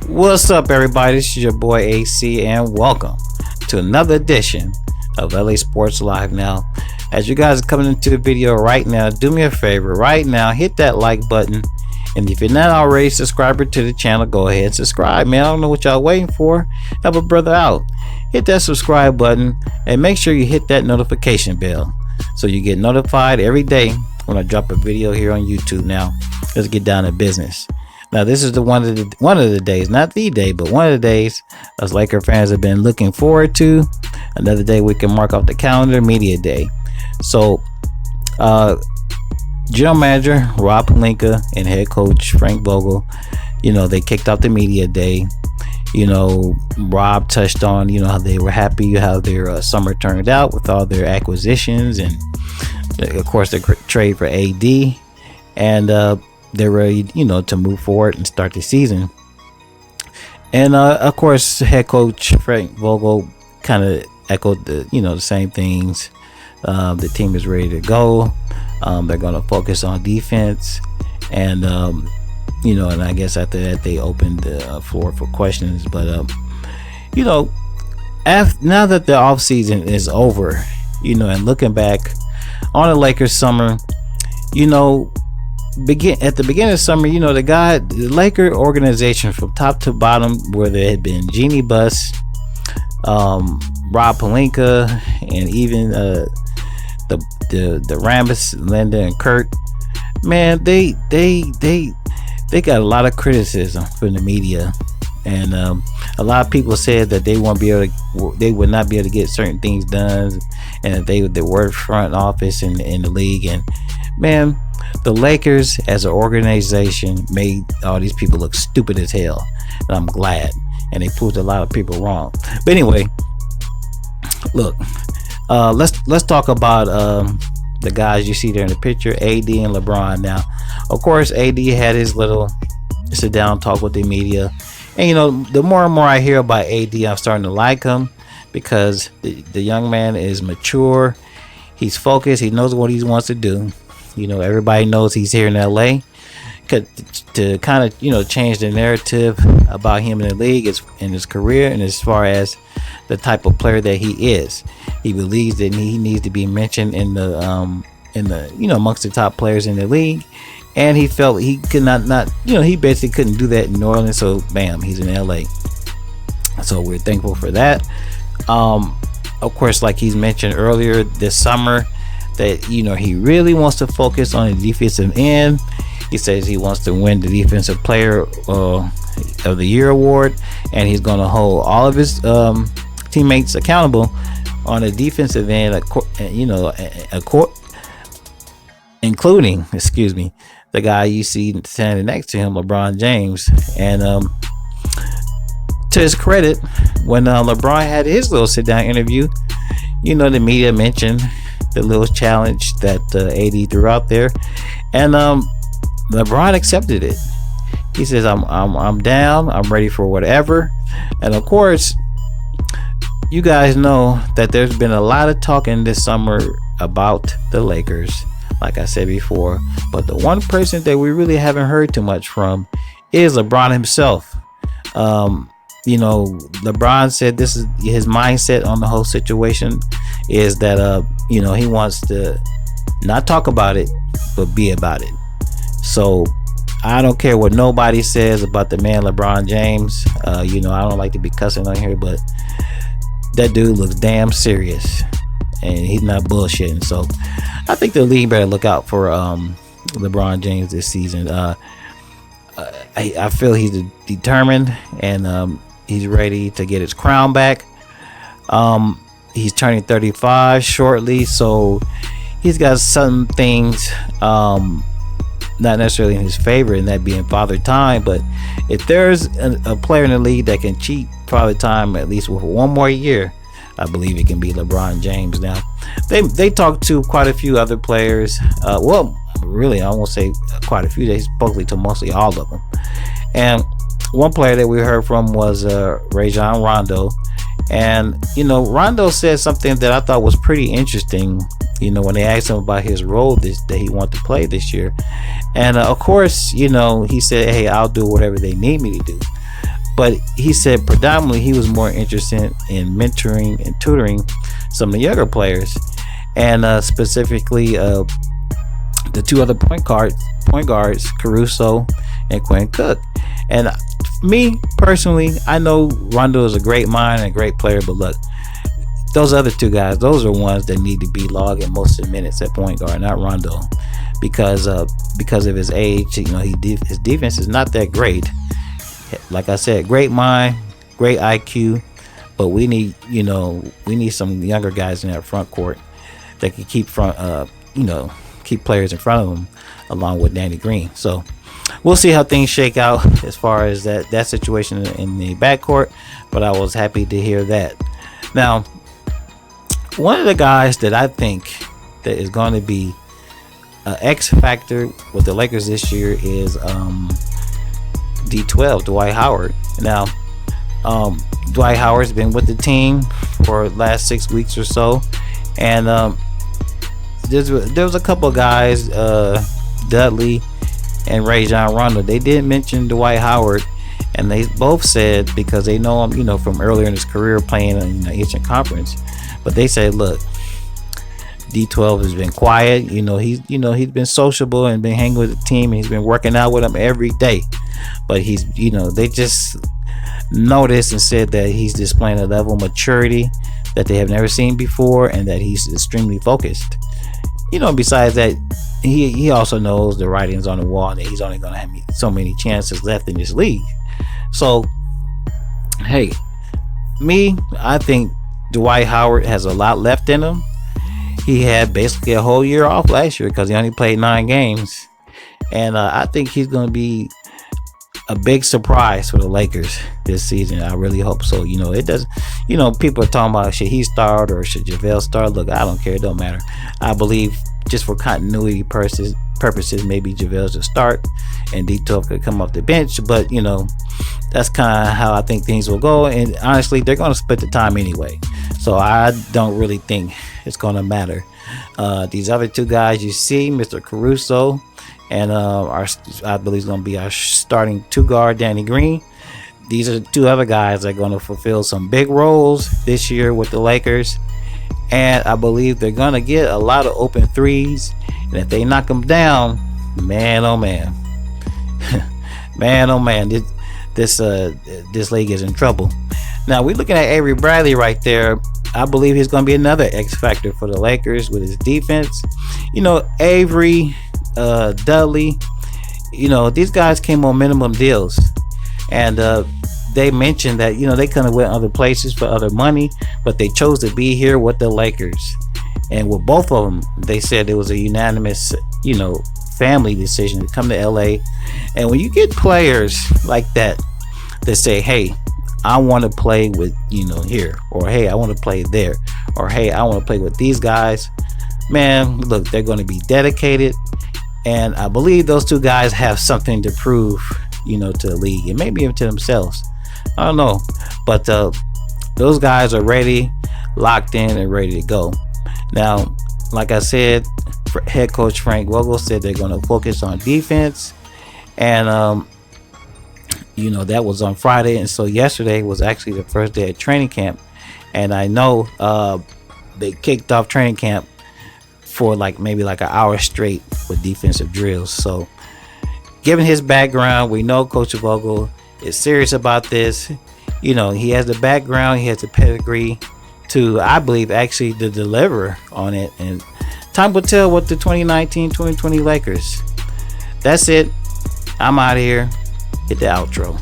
What's up, everybody? This is your boy AC, and welcome to another edition of LA Sports Live. Now, as you guys are coming into the video right now, do me a favor right now, hit that like button, and if you're not already a subscriber to the channel, go ahead and subscribe, man. I don't know what y'all waiting for. Help a brother out. Hit that subscribe button and make sure you hit that notification bell so you get notified every day when I drop a video here on YouTube. Now, let's get down to business. Now, this is the one of the days, not the day, but one of the days us Laker fans have been looking forward to. Another day we can mark off the calendar, Media Day. So, general manager Rob Pelinka and head coach Frank Vogel, they kicked off the Media Day. Rob touched on, how they were happy how their summer turned out with all their acquisitions and, of course, the trade for AD. And, they're ready, to move forward and start the season. And of course, head coach Frank Vogel kind of echoed the same things. The team is ready to go. They're going to focus on defense, and and I guess after that they opened the floor for questions. But now that the off season is over, and looking back on the Lakers summer, at the beginning of summer, the Laker organization from top to bottom, where there had been Jeannie Buss, Rob Pelinka, and even the Rambis, Linda, and Kurt, man, they got a lot of criticism from the media, and a lot of people said that they would not be able to get certain things done, and that they were front office in the league. And man, the Lakers as an organization made all these people look stupid as hell, and I'm glad, and they proved a lot of people wrong. But anyway, look, let's talk about the guys you see there in the picture, AD and LeBron. Now, of course, AD had his little sit down talk with the media, and the more and more I hear about AD, I'm starting to like him, because the young man is mature, he's focused, he knows what he wants to do. Everybody knows he's here in LA to kind of change the narrative about him in the league, in his career, and as far as the type of player that he is. He believes that he needs to be mentioned in the amongst the top players in the league, and he felt he could not he basically couldn't do that in New Orleans, so bam, he's in LA. So we're thankful for that. Of course, like he's mentioned earlier this summer, that he really wants to focus on the defensive end. He says he wants to win the Defensive Player of the Year award, and he's going to hold all of his teammates accountable on the defensive end, including the guy you see standing next to him, LeBron James. And to his credit, when LeBron had his little sit down interview, the media mentioned the little challenge that AD threw out there, and LeBron accepted it. He says, I'm down, I'm ready for whatever. And of course, you guys know that there's been a lot of talking this summer about the Lakers, like I said before, but the one person that we really haven't heard too much from is LeBron himself. LeBron said this is his mindset on the whole situation, is that he wants to not talk about it, but be about it. So I don't care what nobody says about the man LeBron James. I don't like to be cussing on here, but that dude looks damn serious, and he's not bullshitting. So I think the league better look out for LeBron James this season. I feel he's determined, and he's ready to get his crown back. He's turning 35 shortly, so he's got some things not necessarily in his favor, in that being Father Time. But if there's a player in the league that can cheat Father Time at least with one more year, I believe it can be LeBron James. Now, they talked to quite a few other players. Really, I won't say quite a few. They spoke to mostly all of them. And one player that we heard from was Rajon Rondo. And Rondo said something that I thought was pretty interesting, when they asked him about his role that he wanted to play this year. And of course, he said, hey, I'll do whatever they need me to do. But he said predominantly he was more interested in mentoring and tutoring some of the younger players, and specifically the two other point guards, Caruso and Quinn Cook. And me personally, I know Rondo is a great mind and a great player, but look, those other two guys, those are ones that need to be logging most of the minutes at point guard, not Rondo, because of his age. You know, his defense is not that great. Like I said, great mind, great IQ, but we need some younger guys in that front court that can keep keep players in front of them, along with Danny Green. So we'll see how things shake out as far as that situation in the backcourt. But I was happy to hear that. Now, one of the guys that I think that is going to be an X factor with the Lakers this year is D12, Dwight Howard. Now, Dwight Howard's been with the team for the last 6 weeks or so, and there was a couple of guys, Dudley and Rajon Rondo. They did mention Dwight Howard, and they both said, because they know him, from earlier in his career playing in the Eastern Conference. But they said, look, D12 has been quiet. He's been sociable and been hanging with the team, and he's been working out with them every day. But they just noticed and said that he's displaying a level of maturity that they have never seen before, and that he's extremely focused. Besides that, he also knows the writing's on the wall, and that he's only going to have so many chances left in this league. So, hey, I think Dwight Howard has a lot left in him. He had basically a whole year off last year because he only played 9 games. And I think he's going to be a big surprise for the Lakers this season. I really hope so. It does. People are talking about, should he start or should JaVale start? Look, I don't care. It don't matter. I believe just for continuity purposes, maybe JaVale should start and D12 could come off the bench. But, that's kind of how I think things will go. And honestly, they're going to split the time anyway. So I don't really think it's going to matter. These other two guys you see, Mr. Caruso, and I believe is going to be our starting 2-guard, Danny Green. These are the 2 other guys that are going to fulfill some big roles this year with the Lakers. And I believe they're going to get a lot of open threes. And if they knock them down, man, oh man. Man, oh man. This league is in trouble. Now, we're looking at Avery Bradley right there. I believe he's going to be another X factor for the Lakers with his defense. Avery, Dudley, these guys came on minimum deals, and they mentioned that they could have went other places for other money, but they chose to be here with the Lakers. And with both of them, they said it was a unanimous family decision to come to LA. And when you get players like that say, hey, I want to play with here, or hey, I want to play there, or hey, I want to play with these guys, man, look, they're going to be dedicated. And I believe those 2 guys have something to prove, to the league, and maybe even to themselves. I don't know. But those guys are ready, locked in, and ready to go. Now, like I said, head coach Frank Vogel said they're going to focus on defense. And, that was on Friday. And so yesterday was actually the first day of training camp. And I know they kicked off training camp for maybe an hour straight with defensive drills. So given his background, we know Coach Vogel is serious about this. He has the background, he has the pedigree to, I believe, actually to deliver on it. And time will tell what the 2019-2020 Lakers. That's it. I'm out of here. Hit the outro.